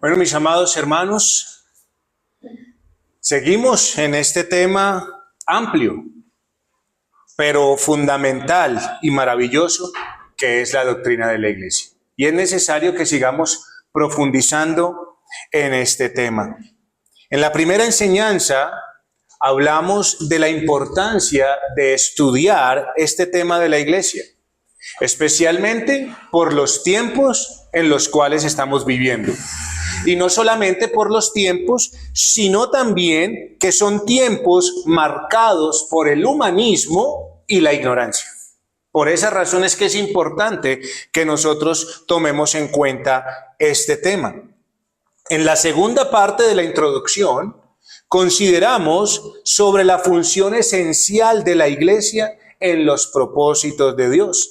Bueno, mis amados hermanos, seguimos en este tema amplio, pero fundamental y maravilloso, que es la doctrina de la Iglesia. Y es necesario que sigamos profundizando en este tema. En la primera enseñanza hablamos de la importancia de estudiar este tema de la Iglesia, especialmente por los tiempos en los cuales estamos viviendo. Y no solamente por los tiempos, sino también que son tiempos marcados por el humanismo y la ignorancia. Por esa razón es que es importante que nosotros tomemos en cuenta este tema. En la segunda parte de la introducción, consideramos sobre la función esencial de la Iglesia en los propósitos de Dios.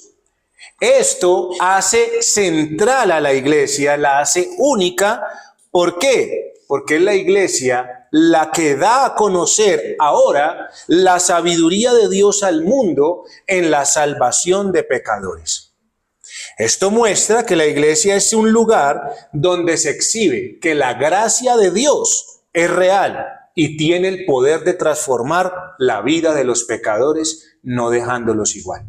Esto hace central a la Iglesia, la hace única. ¿Por qué? Porque es la Iglesia la que da a conocer ahora la sabiduría de Dios al mundo en la salvación de pecadores. Esto muestra que la Iglesia es un lugar donde se exhibe que la gracia de Dios es real y tiene el poder de transformar la vida de los pecadores, no dejándolos igual.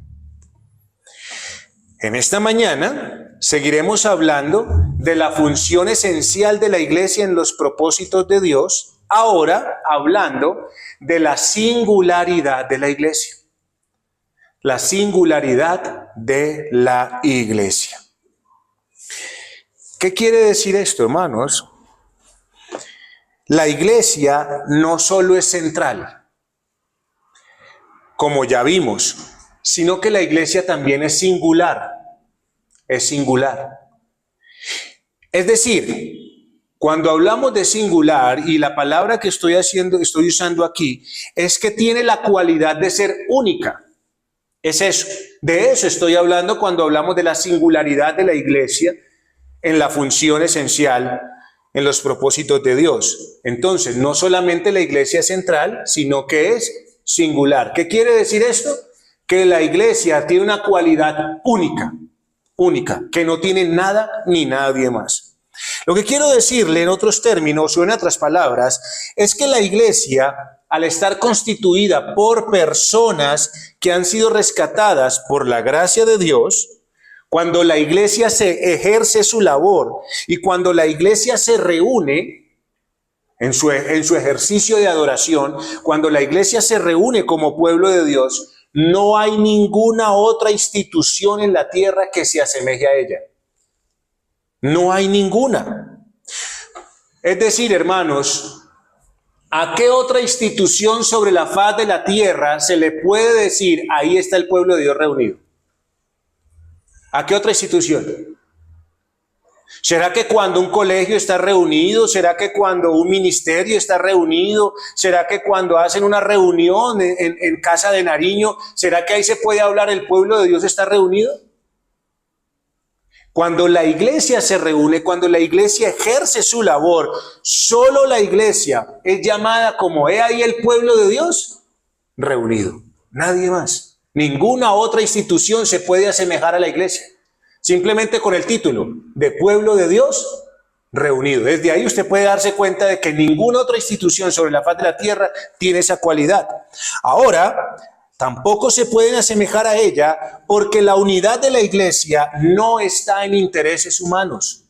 En esta mañana seguiremos hablando de la función esencial de la Iglesia en los propósitos de Dios, ahora hablando de la singularidad de la Iglesia. La singularidad de la Iglesia. ¿Qué quiere decir esto, hermanos? La Iglesia no solo es central, como ya vimos, sino que la Iglesia también es singular. Es singular. Es decir, cuando hablamos de singular, y la palabra que estoy usando aquí, es que tiene la cualidad de ser única. Es eso. De eso estoy hablando cuando hablamos de la singularidad de la Iglesia en la función esencial en los propósitos de Dios. Entonces, no solamente la Iglesia es central, sino que es singular. ¿Qué quiere decir esto? Que la Iglesia tiene una cualidad única, que no tiene nada ni nadie más. Lo que quiero decirle en otros términos o en otras palabras es que la Iglesia, al estar constituida por personas que han sido rescatadas por la gracia de Dios, cuando la Iglesia se ejerce su labor y cuando la Iglesia se reúne en su ejercicio de adoración, cuando la Iglesia se reúne como pueblo de Dios, no hay ninguna otra institución en la tierra que se asemeje a ella. No hay ninguna. Es decir, hermanos, ¿a qué otra institución sobre la faz de la tierra se le puede decir, ahí está el pueblo de Dios reunido? ¿A qué otra institución? ¿Será que cuando un colegio está reunido? ¿Será que cuando un ministerio está reunido? ¿Será que cuando hacen una reunión en Casa de Nariño, será que ahí se puede hablar el pueblo de Dios está reunido? Cuando la Iglesia se reúne, cuando la Iglesia ejerce su labor, solo la Iglesia es llamada como he ahí el pueblo de Dios reunido. Nadie más. Ninguna otra institución se puede asemejar a la Iglesia. Simplemente con el título de pueblo de Dios reunido. Desde ahí usted puede darse cuenta de que ninguna otra institución sobre la faz de la tierra tiene esa cualidad. Ahora, tampoco se pueden asemejar a ella porque la unidad de la Iglesia no está en intereses humanos.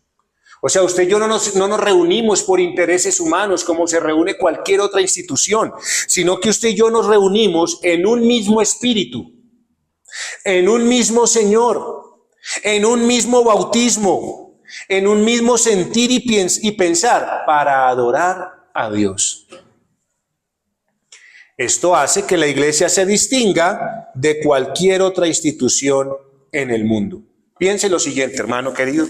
O sea, usted y yo no nos reunimos por intereses humanos como se reúne cualquier otra institución, sino que usted y yo nos reunimos en un mismo espíritu, en un mismo Señor, en un mismo bautismo, en un mismo sentir y pensar para adorar a Dios. Esto hace que la Iglesia se distinga de cualquier otra institución en el mundo. Piense lo siguiente, hermano querido.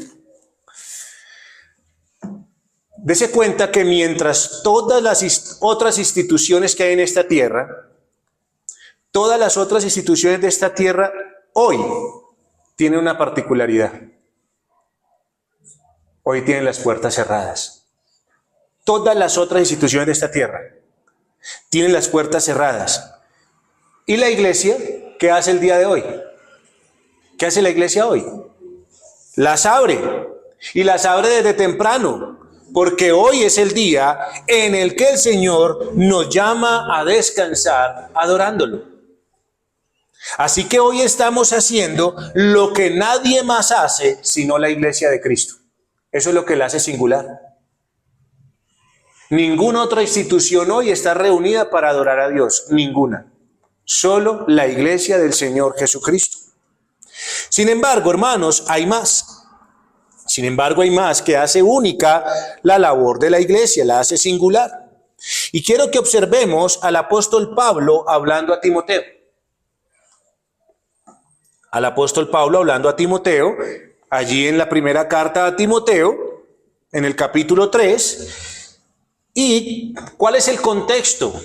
Dese cuenta que mientras todas las otras instituciones que hay en esta tierra, todas las otras instituciones de esta tierra hoy tienen una particularidad. Hoy tienen las puertas cerradas. Todas las otras instituciones de esta tierra tienen las puertas cerradas. ¿Y la Iglesia qué hace el día de hoy? ¿Qué hace la Iglesia hoy? Las abre. Y las abre desde temprano. porque hoy es el día en el que el Señor nos llama a descansar adorándolo. Así que hoy estamos haciendo lo que nadie más hace sino la iglesia de Cristo. Eso es lo que la hace singular. Ninguna otra institución hoy está reunida para adorar a Dios, ninguna. Solo la iglesia del Señor Jesucristo. Sin embargo, hermanos, hay más. Sin embargo, hay más que hace única la labor de la iglesia, la hace singular. Y quiero que observemos al apóstol Pablo hablando a Timoteo. Al apóstol Pablo hablando a Timoteo, allí en la primera carta a Timoteo, en el capítulo 3. ¿Y cuál es el contexto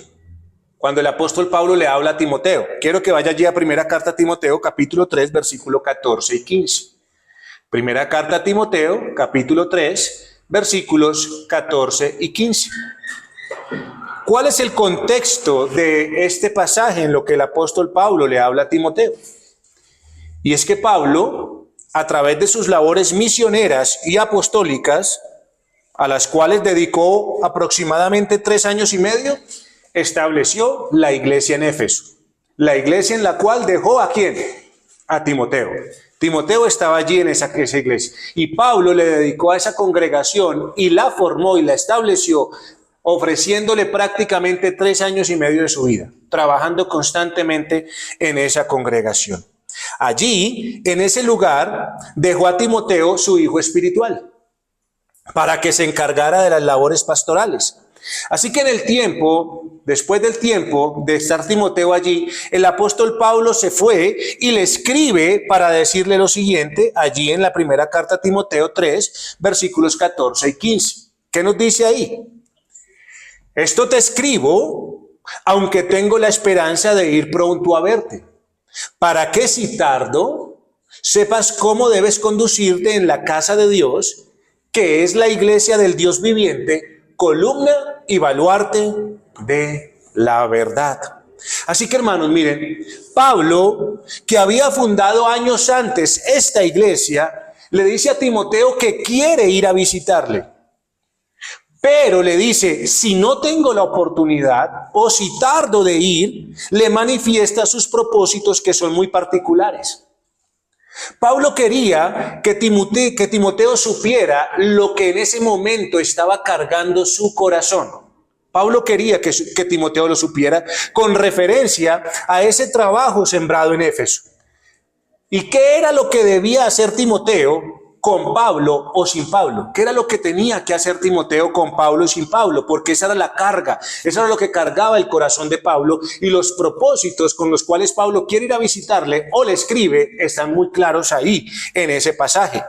cuando el apóstol Pablo le habla a Timoteo? Quiero que vaya allí a primera carta a Timoteo, capítulo 3, versículo 14 y 15. Primera carta a Timoteo, capítulo 3, versículos 14 y 15. ¿Cuál es el contexto de este pasaje en lo que el apóstol Pablo le habla a Timoteo? Y es que Pablo, a través de sus labores misioneras y apostólicas, a las cuales dedicó aproximadamente 3 años y medio, estableció la iglesia en Éfeso. La iglesia en la cual dejó ¿a quién? A Timoteo. Timoteo estaba allí en esa iglesia. Y Pablo le dedicó a esa congregación y la formó y la estableció, ofreciéndole prácticamente 3 años y medio de su vida, trabajando constantemente en esa congregación. Allí, en ese lugar, dejó a Timoteo su hijo espiritual, para que se encargara de las labores pastorales. Así que en el tiempo, después del tiempo de estar Timoteo allí, el apóstol Pablo se fue y le escribe para decirle lo siguiente, allí en la primera carta a Timoteo 3, versículos 14 y 15. ¿Qué nos dice ahí? Esto te escribo, aunque tengo la esperanza de ir pronto a verte, para que si tardo, sepas cómo debes conducirte en la casa de Dios, que es la iglesia del Dios viviente, columna y baluarte de la verdad. Así que, hermanos, miren, Pablo, que había fundado años antes esta iglesia, le dice a Timoteo que quiere ir a visitarle. Pero le dice, si no tengo la oportunidad o si tardo de ir, le manifiesta sus propósitos que son muy particulares. Pablo quería que Timoteo supiera lo que en ese momento estaba cargando su corazón. Pablo quería que Timoteo lo supiera con referencia a ese trabajo sembrado en Éfeso. ¿Y qué era lo que debía hacer Timoteo con Pablo o sin Pablo? ¿Qué era lo que tenía que hacer Timoteo con Pablo y sin Pablo? Porque esa era la carga, eso era lo que cargaba el corazón de Pablo, y los propósitos con los cuales Pablo quiere ir a visitarle o le escribe están muy claros ahí en ese pasaje.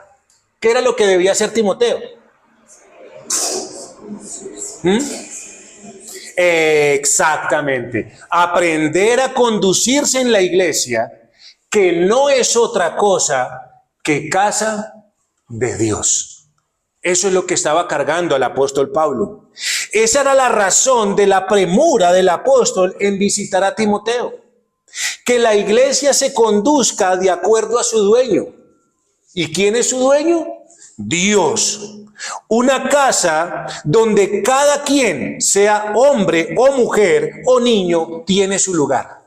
¿Qué era lo que debía hacer Timoteo? Exactamente, aprender a conducirse en la iglesia, que no es otra cosa que casa de Dios. Eso es lo que estaba cargando al apóstol Pablo. Esa era la razón de la premura del apóstol en visitar a Timoteo. Que la iglesia se conduzca de acuerdo a su dueño. ¿Y quién es su dueño? Dios. Una casa donde cada quien, sea hombre o mujer o niño, tiene su lugar.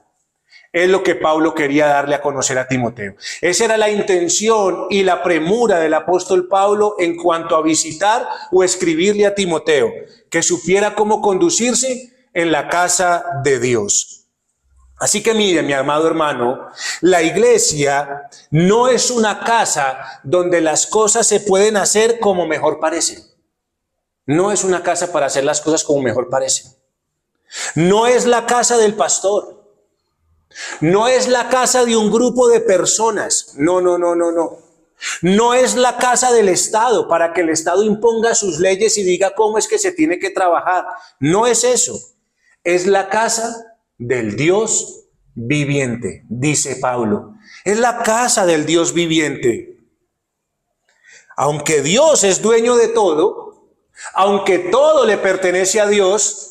Es lo que Pablo quería darle a conocer a Timoteo. Esa era la intención y la premura del apóstol Pablo en cuanto a visitar o escribirle a Timoteo, que supiera cómo conducirse en la casa de Dios. Así que mire, mi amado hermano, la iglesia no es una casa donde las cosas se pueden hacer como mejor parece. No es una casa para hacer las cosas como mejor parece. No es la casa del pastor. No es la casa de un grupo de personas. No. No es la casa del Estado para que el Estado imponga sus leyes y diga cómo es que se tiene que trabajar. No es eso. Es la casa del Dios viviente, dice Pablo. Es la casa del Dios viviente. Aunque Dios es dueño de todo, aunque todo le pertenece a Dios,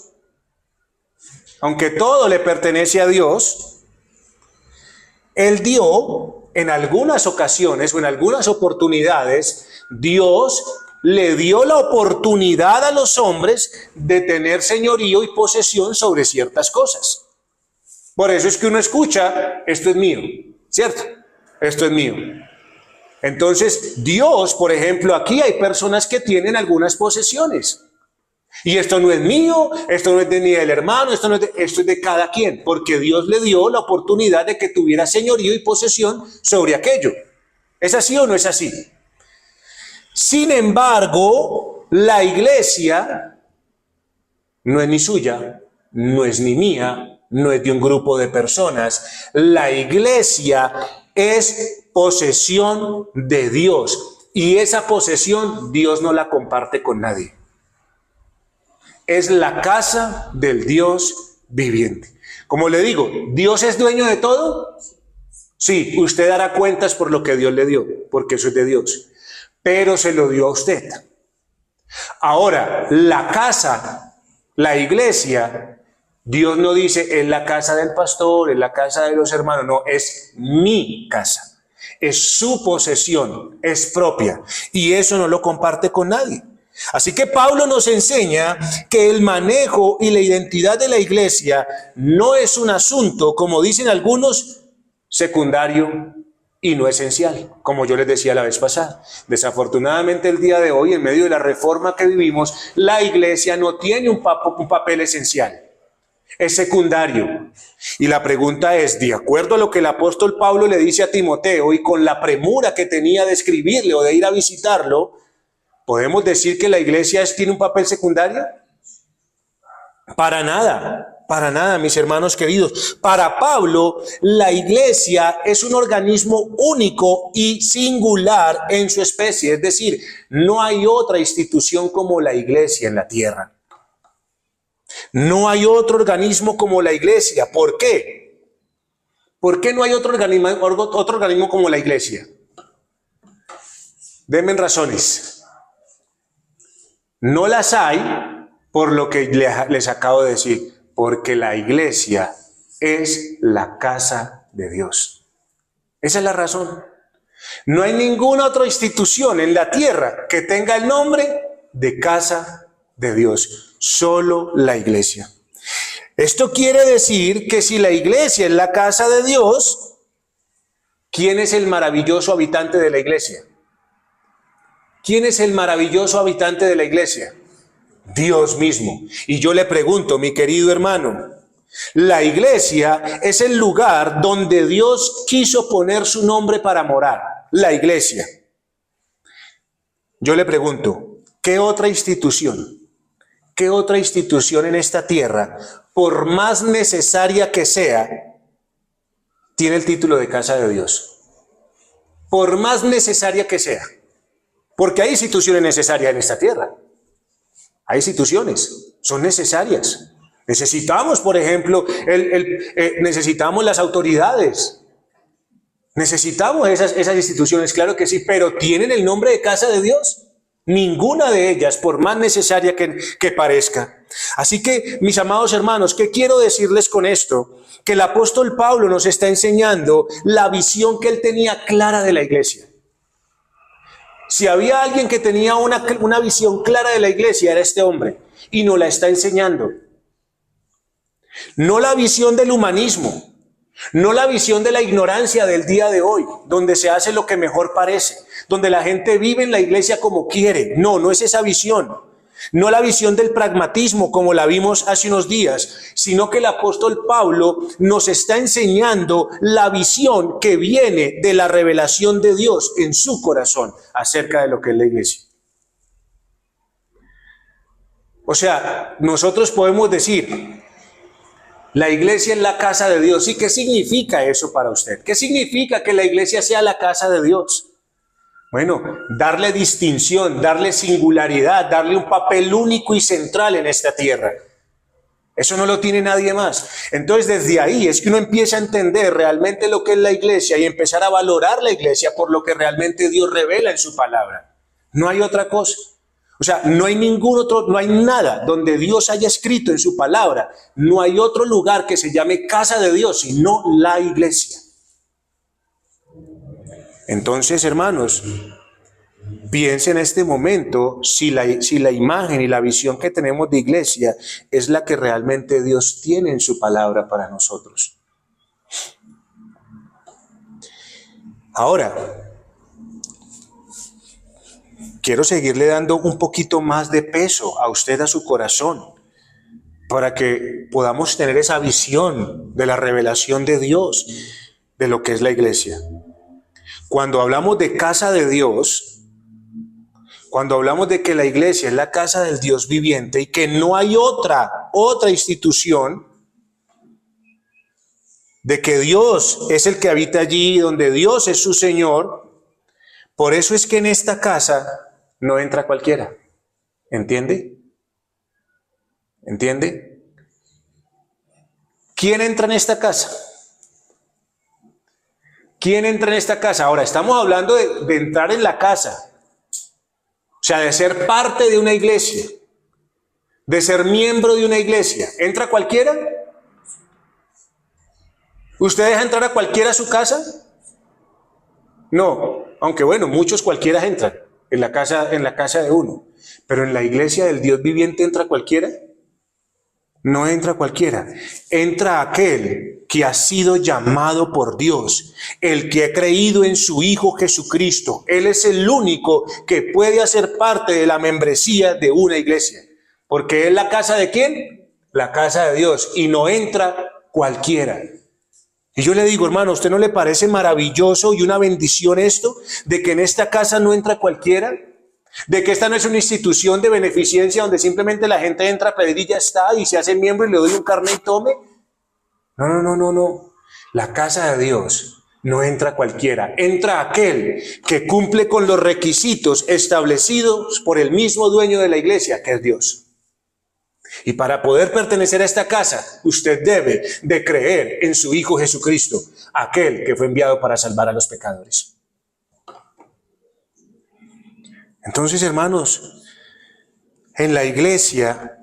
Él dio en algunas ocasiones o en algunas oportunidades, Dios le dio la oportunidad a los hombres de tener señorío y posesión sobre ciertas cosas. Por eso es que uno escucha, esto es mío, ¿cierto? Esto es mío. Entonces, Dios, por ejemplo, aquí hay personas que tienen algunas posesiones. Y esto no es mío, esto no es ni del hermano, esto es de cada quien, porque Dios le dio la oportunidad de que tuviera señorío y posesión sobre aquello. ¿Es así o no es así? Sin embargo, la iglesia no es ni suya, no es ni mía, no es de un grupo de personas. La iglesia es posesión de Dios y esa posesión Dios no la comparte con nadie. Es la casa del Dios viviente. Como le digo, ¿Dios es dueño de todo? Sí, usted dará cuentas por lo que Dios le dio, porque eso es de Dios. Pero se lo dio a usted. Ahora, la casa, la iglesia, Dios no dice, es la casa del pastor, es la casa de los hermanos, no, es mi casa. Es su posesión, es propia. Y eso no lo comparte con nadie. Así que Pablo nos enseña que el manejo y la identidad de la iglesia no es un asunto, como dicen algunos, secundario y no esencial, como yo les decía la vez pasada. Desafortunadamente el día de hoy, en medio de la reforma que vivimos, la iglesia no tiene un papel esencial, es secundario. Y la pregunta es, de acuerdo a lo que el apóstol Pablo le dice a Timoteo y con la premura que tenía de escribirle o de ir a visitarlo, ¿podemos decir que la iglesia tiene un papel secundario? Para nada, mis hermanos queridos. Para Pablo, la iglesia es un organismo único y singular en su especie. Es decir, no hay otra institución como la iglesia en la tierra. No hay otro organismo como la iglesia. ¿Por qué? ¿Por qué no hay otro organismo como la iglesia? Denme razones. No las hay por lo que les acabo de decir, porque la iglesia es la casa de Dios. Esa es la razón. No hay ninguna otra institución en la tierra que tenga el nombre de casa de Dios, solo la iglesia. Esto quiere decir que si la iglesia es la casa de Dios, ¿quién es el maravilloso habitante de la iglesia? ¿Quién es el maravilloso habitante de la iglesia? Dios mismo. Y yo le pregunto, mi querido hermano, la iglesia es el lugar donde Dios quiso poner su nombre para morar. La iglesia. Yo le pregunto, ¿qué otra institución en esta tierra, por más necesaria que sea, tiene el título de casa de Dios? Por más necesaria que sea. Porque hay instituciones necesarias en esta tierra. Hay instituciones, son necesarias. Necesitamos, por ejemplo, necesitamos las autoridades. Necesitamos esas instituciones, claro que sí, pero ¿tienen el nombre de casa de Dios? Ninguna de ellas, por más necesaria que parezca. Así que, mis amados hermanos, ¿qué quiero decirles con esto? Que el apóstol Pablo nos está enseñando la visión que él tenía clara de la iglesia. Si había alguien que tenía una visión clara de la iglesia, era este hombre, y nos la está enseñando. No la visión del humanismo, no la visión de la ignorancia del día de hoy, donde se hace lo que mejor parece, donde la gente vive en la iglesia como quiere. No, no es esa visión. No la visión del pragmatismo como la vimos hace unos días, sino que el apóstol Pablo nos está enseñando la visión que viene de la revelación de Dios en su corazón acerca de lo que es la iglesia. O sea, nosotros podemos decir, la iglesia es la casa de Dios. ¿Y qué significa eso para usted? ¿Qué significa que la iglesia sea la casa de Dios? Bueno, darle distinción, darle singularidad, darle un papel único y central en esta tierra. Eso no lo tiene nadie más. Entonces, desde ahí es que uno empieza a entender realmente lo que es la iglesia y empezar a valorar la iglesia por lo que realmente Dios revela en su palabra. No hay otra cosa. O sea, no hay no hay nada donde Dios haya escrito en su palabra. No hay otro lugar que se llame casa de Dios, sino la iglesia. Entonces, hermanos, piense en este momento si la imagen y la visión que tenemos de iglesia es la que realmente Dios tiene en su palabra para nosotros. Ahora, quiero seguirle dando un poquito más de peso a usted, a su corazón, para que podamos tener esa visión de la revelación de Dios, de lo que es la iglesia. Cuando hablamos de casa de Dios, cuando hablamos de que la iglesia es la casa del Dios viviente y que no hay otra institución, de que Dios es el que habita allí, donde Dios es su Señor, por eso es que en esta casa no entra cualquiera. ¿Entiende? ¿Entiende? ¿Quién entra en esta casa? ¿Quién entra en esta casa? Ahora, estamos hablando de entrar en la casa. O sea, de ser parte de una iglesia. De ser miembro de una iglesia. ¿Entra cualquiera? ¿Usted deja entrar a cualquiera a su casa? No. Aunque bueno, muchos cualquiera entran en la casa de uno. Pero en la iglesia del Dios viviente ¿entra cualquiera? No entra cualquiera. Entra aquel que ha sido llamado por Dios, el que ha creído en su Hijo Jesucristo. Él es el único que puede hacer parte de la membresía de una iglesia. Porque es la casa de ¿quién? La casa de Dios. Y no entra cualquiera. Y yo le digo, hermano, ¿a usted no le parece maravilloso y una bendición esto? De que en esta casa no entra cualquiera. De que esta no es una institución de beneficencia donde simplemente la gente entra a pedir y ya está, y se hace miembro y le doy un carnet y tome. No. La casa de Dios no entra cualquiera. Entra aquel que cumple con los requisitos establecidos por el mismo dueño de la iglesia, que es Dios. Y para poder pertenecer a esta casa, usted debe de creer en su Hijo Jesucristo, aquel que fue enviado para salvar a los pecadores. Entonces, hermanos, en la iglesia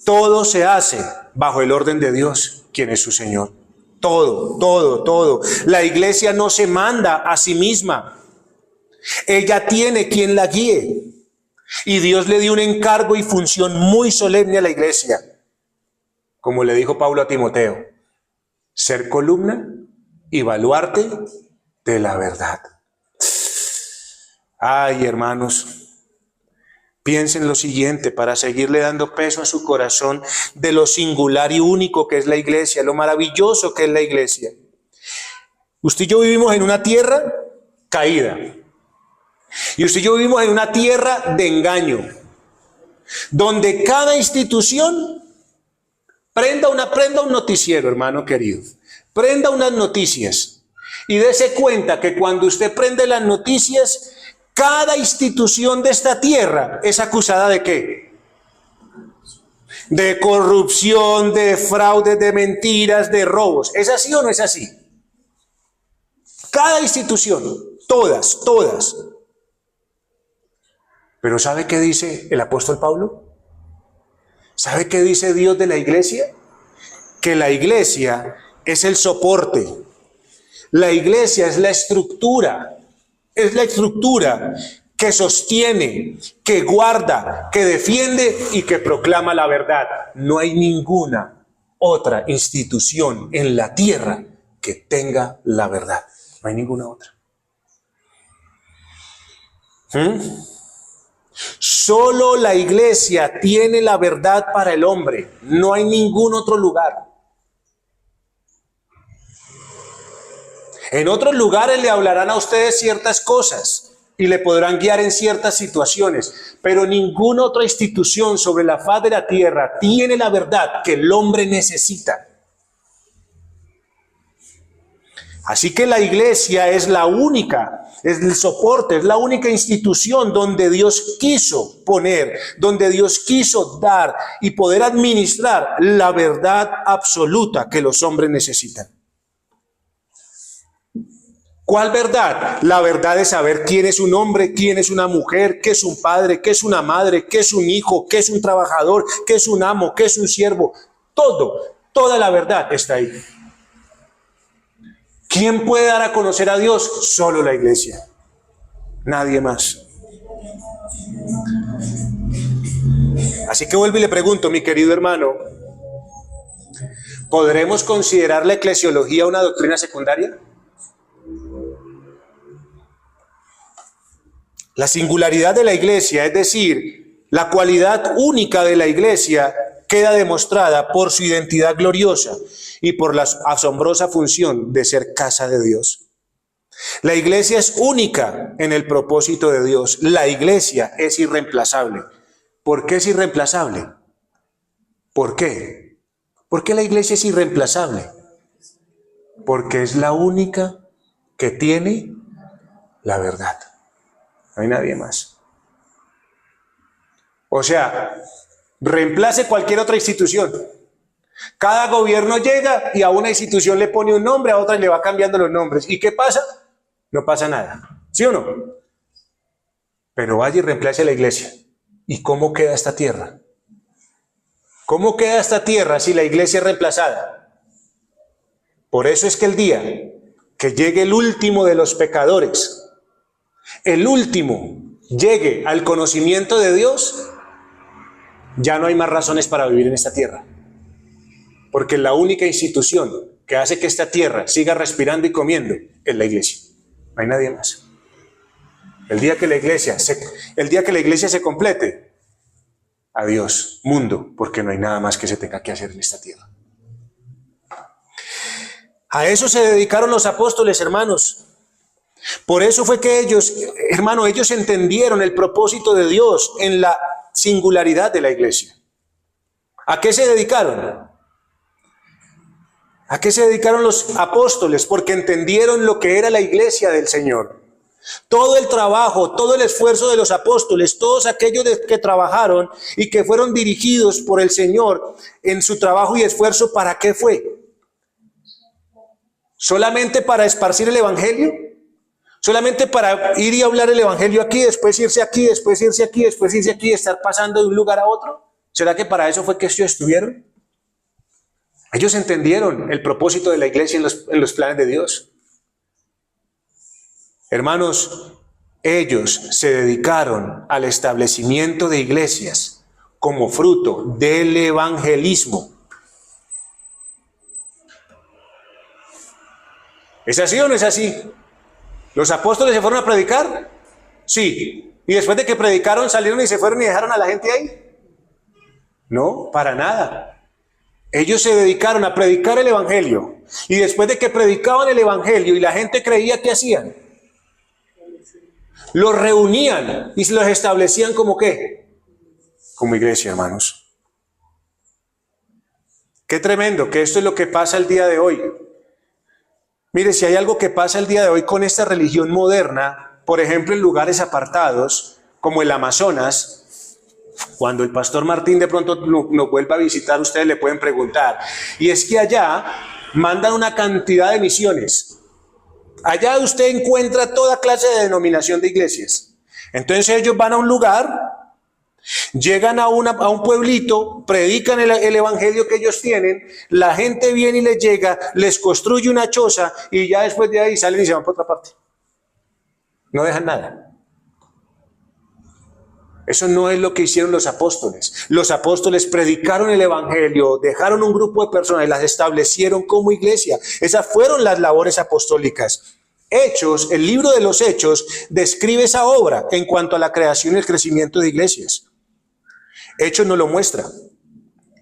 todo se hace bajo el orden de Dios, quien es su Señor. Todo. La iglesia no se manda a sí misma. Ella tiene quien la guíe. Y Dios le dio un encargo y función muy solemne a la iglesia. Como le dijo Pablo a Timoteo, ser columna y baluarte de la verdad. Ay, hermanos, piensen lo siguiente para seguirle dando peso a su corazón de lo singular y único que es la iglesia, lo maravilloso que es la iglesia. Usted y yo vivimos en una tierra caída. Y usted y yo vivimos en una tierra de engaño, donde cada institución prenda un noticiero, hermano querido, prenda unas noticias y dése cuenta que cuando usted prende las noticias, cada institución de esta tierra es acusada ¿de qué? De corrupción, de fraude, de mentiras, de robos. ¿Es así o no es así? Cada institución, todas. Pero ¿sabe qué dice el apóstol Pablo? ¿Sabe qué dice Dios de la iglesia? Que la iglesia es el soporte. La iglesia es la estructura. Es la estructura que sostiene, que guarda, que defiende y que proclama la verdad. No hay ninguna otra institución en la tierra que tenga la verdad. No hay ninguna otra. Solo la iglesia tiene la verdad para el hombre. No hay ningún otro lugar. En otros lugares le hablarán a ustedes ciertas cosas y le podrán guiar en ciertas situaciones, pero ninguna otra institución sobre la faz de la tierra tiene la verdad que el hombre necesita. Así que la iglesia es la única, es el soporte, es la única institución donde Dios quiso poner, donde Dios quiso dar y poder administrar la verdad absoluta que los hombres necesitan. ¿Cuál verdad? La verdad de saber quién es un hombre, quién es una mujer, qué es un padre, qué es una madre, qué es un hijo, qué es un trabajador, qué es un amo, qué es un siervo. Toda la verdad está ahí. ¿Quién puede dar a conocer a Dios? Solo la iglesia. Nadie más. Así que vuelvo y le pregunto, mi querido hermano, ¿podremos considerar la eclesiología una doctrina secundaria? La singularidad de la iglesia, es decir, la cualidad única de la iglesia, queda demostrada por su identidad gloriosa y por la asombrosa función de ser casa de Dios. La iglesia es única en el propósito de Dios. La iglesia es irreemplazable. ¿Por qué es irreemplazable? ¿Por qué? ¿Por qué la iglesia es irreemplazable? Porque es la única que tiene la verdad. No hay nadie más. O sea, reemplace cualquier otra institución. Cada gobierno llega y a una institución le pone un nombre, a otra le va cambiando los nombres. ¿Y qué pasa? No pasa nada. ¿Sí o no? Pero vaya y reemplace la iglesia. ¿Y cómo queda esta tierra? ¿Cómo queda esta tierra si la iglesia es reemplazada? Por eso es que el día que llegue el último de los pecadores, el último llegue al conocimiento de Dios, ya no hay más razones para vivir en esta tierra. Porque la única institución que hace que esta tierra siga respirando y comiendo es la iglesia. No hay nadie más. El día que la iglesia se complete, adiós, mundo, porque no hay nada más que se tenga que hacer en esta tierra. A eso se dedicaron los apóstoles, hermanos. Por eso fue que ellos entendieron el propósito de Dios en la singularidad de la iglesia. ¿A qué se dedicaron? ¿A qué se dedicaron los apóstoles? Porque entendieron lo que era la iglesia del Señor. Todo el trabajo, todo el esfuerzo de los apóstoles, todos aquellos que trabajaron y que fueron dirigidos por el Señor en su trabajo y esfuerzo, ¿para qué fue? ¿Solamente para esparcir el evangelio? ¿Solamente para ir y hablar el evangelio aquí, después irse aquí, después irse aquí, después irse aquí y estar pasando de un lugar a otro? ¿Será que para eso fue que ellos estuvieron? Ellos entendieron el propósito de la iglesia en los planes de Dios. Hermanos, ellos se dedicaron al establecimiento de iglesias como fruto del evangelismo. ¿Es así o no es así? ¿Los apóstoles se fueron a predicar? Sí. ¿Y después de que predicaron salieron y se fueron y dejaron a la gente ahí? No, para nada. Ellos se dedicaron a predicar el evangelio. Y después de que predicaban el evangelio y la gente creía, ¿qué hacían? Los reunían y los establecían como ¿qué? Como iglesia, hermanos. Qué tremendo que esto es lo que pasa el día de hoy. Mire, si hay algo que pasa el día de hoy con esta religión moderna, por ejemplo en lugares apartados como el Amazonas, cuando el pastor Martín de pronto nos vuelva a visitar, ustedes le pueden preguntar, y es que allá mandan una cantidad de misiones. Allá usted encuentra toda clase de denominación de iglesias. Entonces ellos van a un lugar, llegan a un pueblito, predican el evangelio que ellos tienen, la gente viene y les llega, les construye una choza y ya después de ahí salen y se van por otra parte. No dejan nada. Eso no es lo que hicieron los apóstoles. Los apóstoles predicaron el evangelio, dejaron un grupo de personas y las establecieron como iglesia. Esas fueron las labores apostólicas. Hechos, el libro de los Hechos, describe esa obra en cuanto a la creación y el crecimiento de iglesias. Hechos nos lo muestra.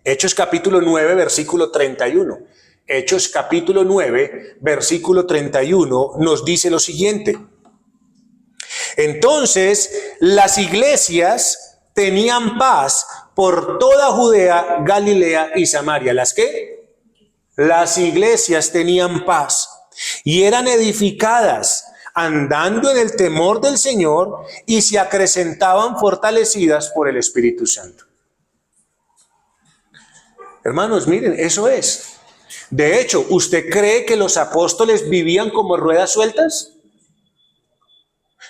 Hechos capítulo 9, versículo 31. Hechos capítulo 9, versículo 31 nos dice lo siguiente. Entonces, las iglesias tenían paz por toda Judea, Galilea y Samaria. ¿Las qué? Las iglesias tenían paz y eran edificadas andando en el temor del Señor y se acrecentaban fortalecidas por el Espíritu Santo. Hermanos, miren, eso es. De hecho, ¿usted cree que los apóstoles vivían como ruedas sueltas?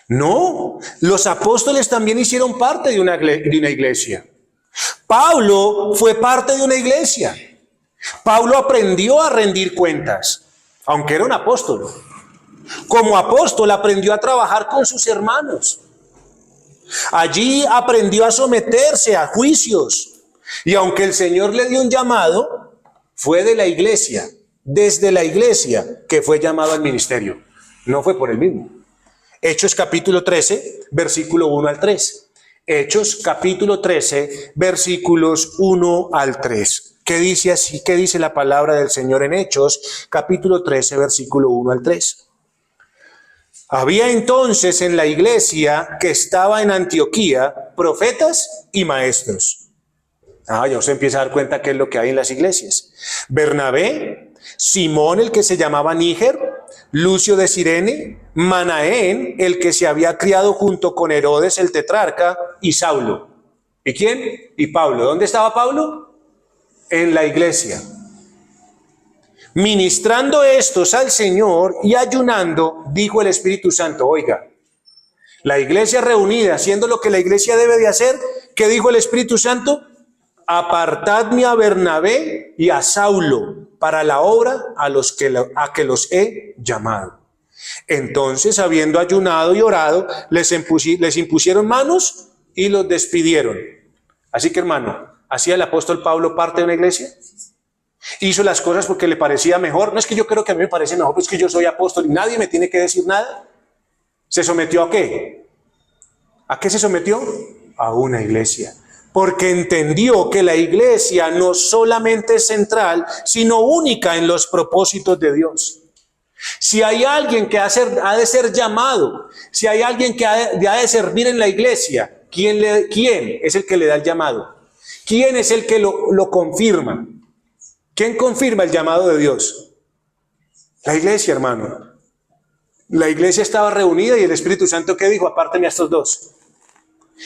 No, los apóstoles también hicieron parte de una iglesia. Pablo fue parte de una iglesia. Pablo aprendió a rendir cuentas, aunque era un apóstol. Como apóstol aprendió a trabajar con sus hermanos. Allí aprendió a someterse a juicios. Y aunque el Señor le dio un llamado, fue de la iglesia, desde la iglesia, que fue llamado al ministerio. No fue por él mismo. Hechos capítulo 13, versículo 1 al 3. Hechos capítulo 13, versículos 1 al 3. ¿Qué dice así? ¿Qué dice la palabra del Señor en Hechos capítulo 13, versículo 1 al 3? Había entonces en la iglesia que estaba en Antioquía profetas y maestros. Ya se empieza a dar cuenta qué es lo que hay en las iglesias. Bernabé, Simón el que se llamaba Níger, Lucio de Cirene, Manaén el que se había criado junto con Herodes el tetrarca y Saulo. ¿Y quién? Y Pablo. ¿Dónde estaba Pablo? En la iglesia. Ministrando estos al Señor y ayunando, dijo el Espíritu Santo, oiga, la iglesia reunida haciendo lo que la iglesia debe de hacer, ¿qué dijo el Espíritu Santo? Apartadme a Bernabé y a Saulo para la obra a que los he llamado. Entonces, habiendo ayunado y orado, les impusieron manos y los despidieron. Así que, hermano, ¿hacía el apóstol Pablo parte de una iglesia? ¿Hizo las cosas porque le parecía mejor? No es que yo creo que a mí me parece mejor, pues que yo soy apóstol y nadie me tiene que decir nada. ¿Se sometió a qué? ¿A qué se sometió? A una iglesia. Porque entendió que la iglesia no solamente es central, sino única en los propósitos de Dios. Si hay alguien que ha de ser llamado, si hay alguien que ha de servir en la iglesia, ¿quién es el que le da el llamado? ¿Quién es el que lo confirma? ¿Quién confirma el llamado de Dios? La iglesia, hermano. La iglesia estaba reunida y el Espíritu Santo, ¿qué dijo? Apártenme a estos dos.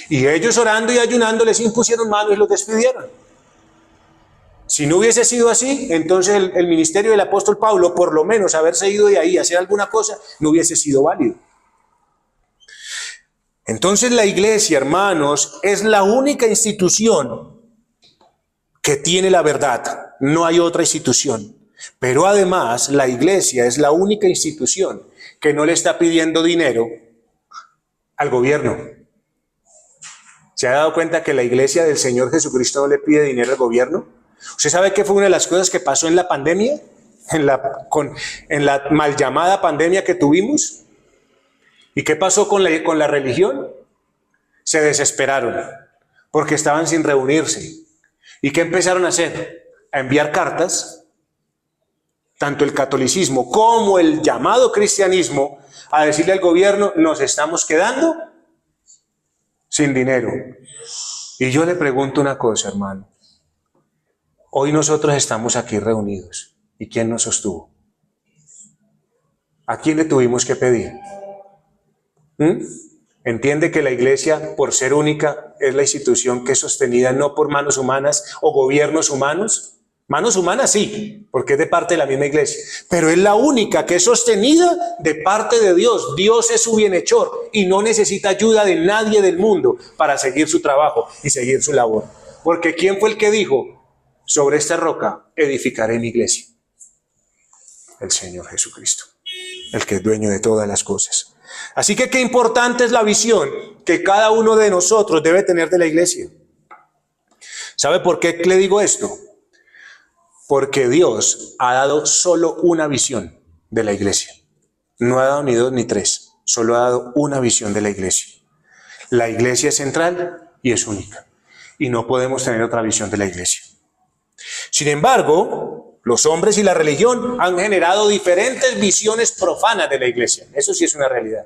Y ellos orando y ayunando les impusieron manos y los despidieron. Si no hubiese sido así, entonces el ministerio del apóstol Pablo, por lo menos haberse ido de ahí a hacer alguna cosa, no hubiese sido válido. Entonces la iglesia, hermanos, es la única institución que tiene la verdad. No hay otra institución. Pero además la iglesia es la única institución que no le está pidiendo dinero al gobierno. ¿Se ha dado cuenta que la iglesia del Señor Jesucristo no le pide dinero al gobierno? ¿Usted sabe qué fue una de las cosas que pasó en la pandemia? En la mal llamada pandemia que tuvimos. ¿Y qué pasó con la religión? Se desesperaron porque estaban sin reunirse. ¿Y qué empezaron a hacer? A enviar cartas, tanto el catolicismo como el llamado cristianismo, a decirle al gobierno, nos estamos quedando sin dinero. Y yo le pregunto una cosa, hermano. Hoy nosotros estamos aquí reunidos. ¿Y quién nos sostuvo? ¿A quién le tuvimos que pedir? ¿Entiende que la iglesia, por ser única, es la institución que es sostenida no por manos humanas o gobiernos humanos? Manos humanas sí, porque es de parte de la misma iglesia, pero es la única que es sostenida de parte de Dios. Dios es su bienhechor y no necesita ayuda de nadie del mundo para seguir su trabajo y seguir su labor. Porque ¿quién fue el que dijo? Sobre esta roca edificaré mi iglesia. El Señor Jesucristo, el que es dueño de todas las cosas. Así que qué importante es la visión que cada uno de nosotros debe tener de la iglesia. ¿Sabe por qué le digo esto? Porque Dios ha dado solo una visión de la iglesia. No ha dado ni dos ni tres, solo ha dado una visión de la iglesia. La iglesia es central y es única. Y no podemos tener otra visión de la iglesia. Sin embargo, los hombres y la religión han generado diferentes visiones profanas de la iglesia. Eso sí es una realidad.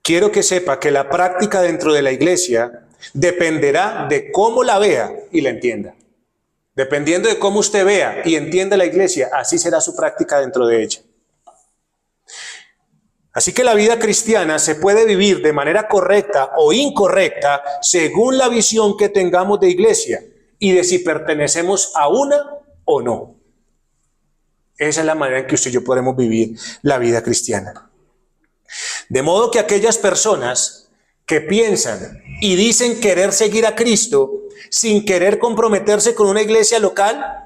Quiero que sepa que la práctica dentro de la iglesia dependerá de cómo la vea y la entienda. Dependiendo de cómo usted vea y entienda la iglesia, así será su práctica dentro de ella. Así que la vida cristiana se puede vivir de manera correcta o incorrecta según la visión que tengamos de iglesia y de si pertenecemos a una o no. Esa es la manera en que usted y yo podemos vivir la vida cristiana. De modo que aquellas personas que piensan y dicen querer seguir a Cristo sin querer comprometerse con una iglesia local,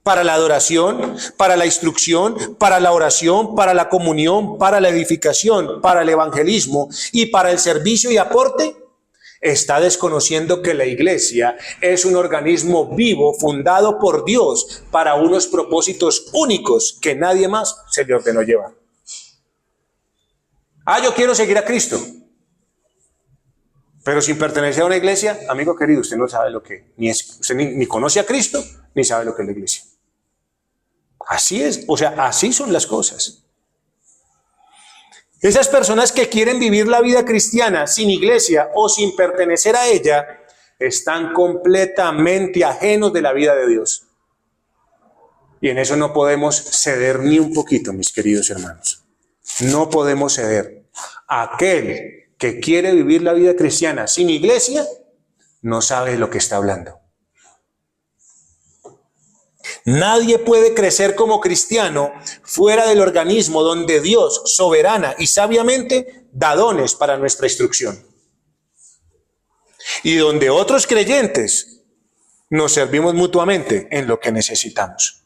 para la adoración, para la instrucción, para la oración, para la comunión, para la edificación, para el evangelismo y para el servicio y aporte, está desconociendo que la iglesia es un organismo vivo fundado por Dios para unos propósitos únicos que nadie más se le ordenó llevar. Yo quiero seguir a Cristo, pero sin pertenecer a una iglesia, amigo querido, usted no sabe lo que usted ni conoce a Cristo, ni sabe lo que es la iglesia. Así es, o sea, así son las cosas. Esas personas que quieren vivir la vida cristiana sin iglesia o sin pertenecer a ella, están completamente ajenos de la vida de Dios. Y en eso no podemos ceder ni un poquito, mis queridos hermanos. No podemos ceder. Aquel que quiere vivir la vida cristiana sin iglesia, no sabe de lo que está hablando. Nadie puede crecer como cristiano fuera del organismo donde Dios soberana y sabiamente da dones para nuestra instrucción. Y donde otros creyentes nos servimos mutuamente en lo que necesitamos.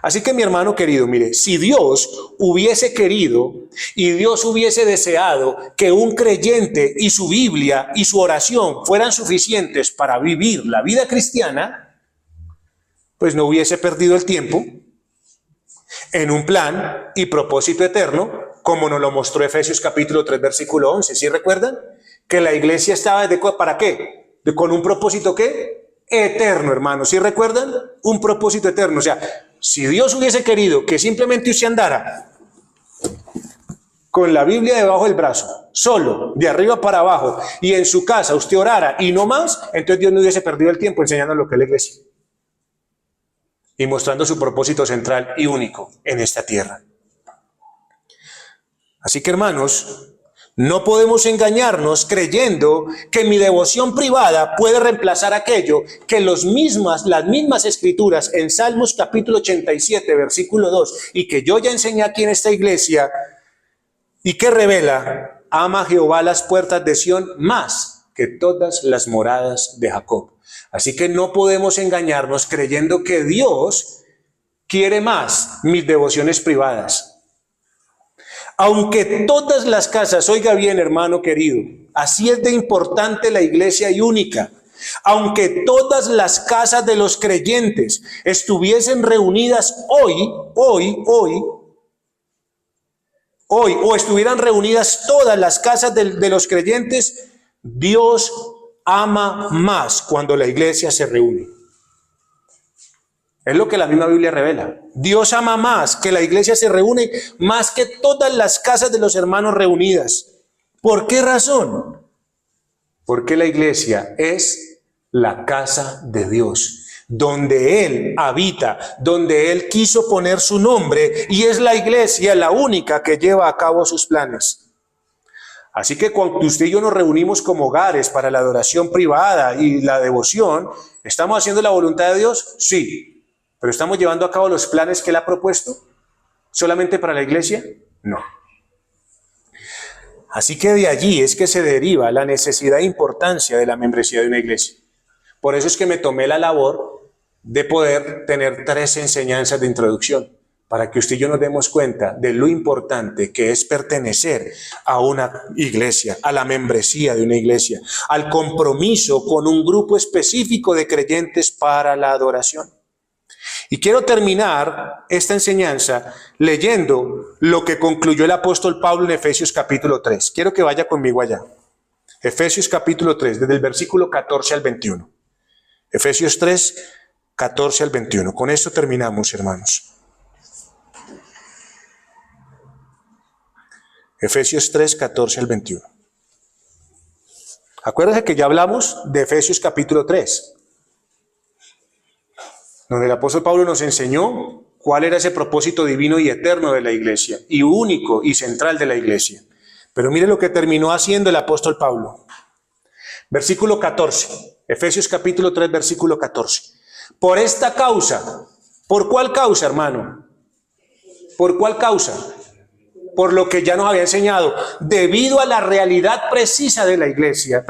Así que mi hermano querido, mire, si Dios hubiese querido y Dios hubiese deseado que un creyente y su Biblia y su oración fueran suficientes para vivir la vida cristiana, pues no hubiese perdido el tiempo en un plan y propósito eterno, como nos lo mostró Efesios capítulo 3, versículo 11. ¿Sí recuerdan? Que la iglesia estaba ¿para qué? ¿Con un propósito qué? Eterno, hermanos. ¿Sí recuerdan? Un propósito eterno. O sea, si Dios hubiese querido que simplemente usted andara con la Biblia debajo del brazo, solo, de arriba para abajo, y en su casa usted orara y no más, entonces Dios no hubiese perdido el tiempo enseñando lo que es la iglesia y mostrando su propósito central y único en esta tierra. Así que, hermanos, no podemos engañarnos creyendo que mi devoción privada puede reemplazar aquello que las mismas escrituras en Salmos capítulo 87, versículo 2, y que yo ya enseñé aquí en esta iglesia, y que revela: ama Jehová las puertas de Sión más que todas las moradas de Jacob. Así que no podemos engañarnos creyendo que Dios quiere más mis devociones privadas. Aunque todas las casas, oiga bien, hermano querido, así es de importante la iglesia y única. Aunque todas las casas de los creyentes estuviesen reunidas hoy, o estuvieran reunidas todas las casas de los creyentes, Dios ama más cuando la iglesia se reúne. Es lo que la misma Biblia revela. Dios ama más que la iglesia se reúne, más que todas las casas de los hermanos reunidas. ¿Por qué razón? Porque la iglesia es la casa de Dios, donde Él habita, donde Él quiso poner su nombre, y es la iglesia la única que lleva a cabo sus planes. Así que cuando usted y yo nos reunimos como hogares para la adoración privada y la devoción, ¿estamos haciendo la voluntad de Dios? Sí. ¿Pero estamos llevando a cabo los planes que Él ha propuesto solamente para la iglesia? No. Así que de allí es que se deriva la necesidad e importancia de la membresía de una iglesia. Por eso es que me tomé la labor de poder tener 3 enseñanzas de introducción, para que usted y yo nos demos cuenta de lo importante que es pertenecer a una iglesia, a la membresía de una iglesia, al compromiso con un grupo específico de creyentes para la adoración. Y quiero terminar esta enseñanza leyendo lo que concluyó el apóstol Pablo en Efesios capítulo 3. Quiero que vaya conmigo allá. Efesios capítulo 3, desde el versículo 14 al 21. Efesios 3, 14 al 21. Con esto terminamos, hermanos. Efesios 3, 14 al 21. Acuérdense que ya hablamos de Efesios capítulo 3, donde el apóstol Pablo nos enseñó cuál era ese propósito divino y eterno de la iglesia, y único y central de la iglesia. Pero mire lo que terminó haciendo el apóstol Pablo. Versículo 14, Efesios capítulo 3, versículo 14. Por esta causa, ¿por cuál causa, hermano? ¿Por cuál causa? Por lo que ya nos había enseñado, debido a la realidad preciosa de la iglesia,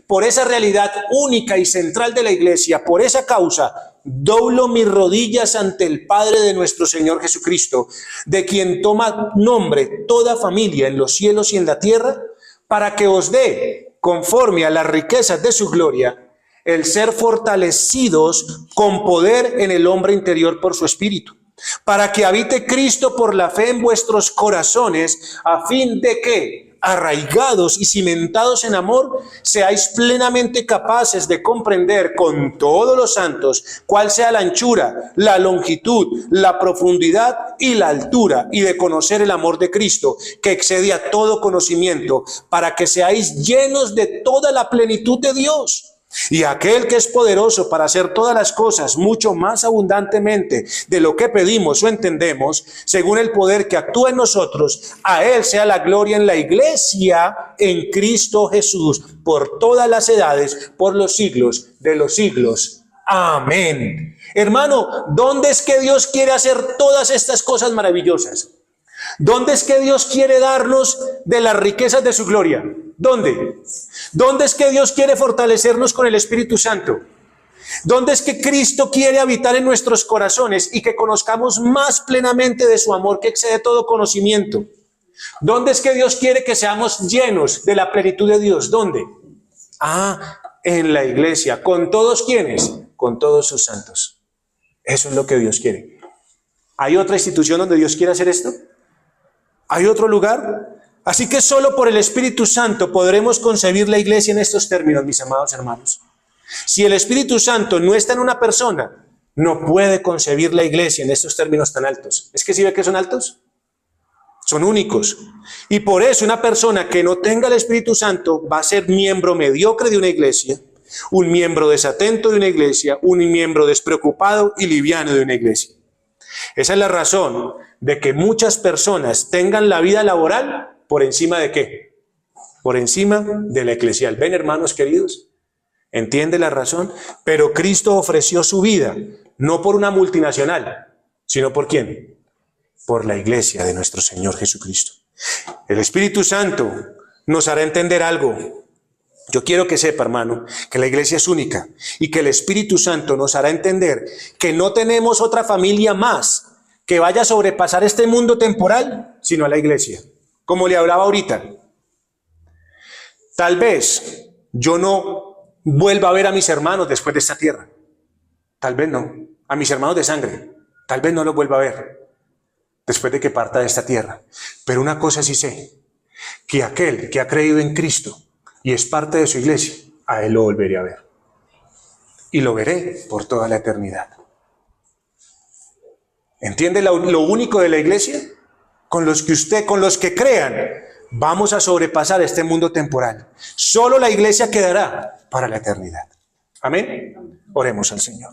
por esa realidad única y central de la iglesia, por esa causa, doblo mis rodillas ante el Padre de nuestro Señor Jesucristo, de quien toma nombre toda familia en los cielos y en la tierra, para que os dé, conforme a las riquezas de su gloria, el ser fortalecidos con poder en el hombre interior por su Espíritu, para que habite Cristo por la fe en vuestros corazones, a fin de que, arraigados y cimentados en amor, seáis plenamente capaces de comprender con todos los santos cuál sea la anchura, la longitud, la profundidad y la altura, y de conocer el amor de Cristo, que excede a todo conocimiento, para que seáis llenos de toda la plenitud de Dios. Y aquel que es poderoso para hacer todas las cosas mucho más abundantemente de lo que pedimos o entendemos, según el poder que actúa en nosotros, a él sea la gloria en la iglesia en Cristo Jesús, por todas las edades, por los siglos de los siglos. Amén. Hermano, ¿dónde es que Dios quiere hacer todas estas cosas maravillosas? ¿Dónde es que Dios quiere darnos de las riquezas de su gloria? ¿Dónde? ¿Dónde es que Dios quiere fortalecernos con el Espíritu Santo? ¿Dónde es que Cristo quiere habitar en nuestros corazones y que conozcamos más plenamente de su amor que excede todo conocimiento? ¿Dónde es que Dios quiere que seamos llenos de la plenitud de Dios? ¿Dónde? En la iglesia. ¿Con todos quiénes? Con todos sus santos. Eso es lo que Dios quiere. ¿Hay otra institución donde Dios quiere hacer esto? ¿Hay otro lugar? Así que solo por el Espíritu Santo podremos concebir la iglesia en estos términos, mis amados hermanos. Si el Espíritu Santo no está en una persona, no puede concebir la iglesia en estos términos tan altos. ¿Es que sí ve que son altos? Son únicos. Y por eso una persona que no tenga el Espíritu Santo va a ser miembro mediocre de una iglesia, un miembro desatento de una iglesia, un miembro despreocupado y liviano de una iglesia. Esa es la razón de que muchas personas tengan la vida laboral por encima de ¿qué? Por encima de la eclesial. ¿Ven, hermanos queridos? ¿Entiende la razón? Pero Cristo ofreció su vida, no por una multinacional, sino ¿por quién? Por la iglesia de nuestro Señor Jesucristo. El Espíritu Santo nos hará entender algo. Yo quiero que sepa, hermano, que la iglesia es única y que el Espíritu Santo nos hará entender que no tenemos otra familia más que vaya a sobrepasar este mundo temporal, sino a la iglesia. Como le hablaba ahorita, tal vez yo no vuelva a ver a mis hermanos después de esta tierra. Tal vez no. A mis hermanos de sangre. Tal vez no los vuelva a ver después de que parta de esta tierra. Pero una cosa sí sé, que aquel que ha creído en Cristo y es parte de su iglesia, a él lo volveré a ver. Y lo veré por toda la eternidad. ¿Entiende lo único de la iglesia? Con los que crean, vamos a sobrepasar este mundo temporal. Solo la iglesia quedará para la eternidad. Amén. Oremos al Señor.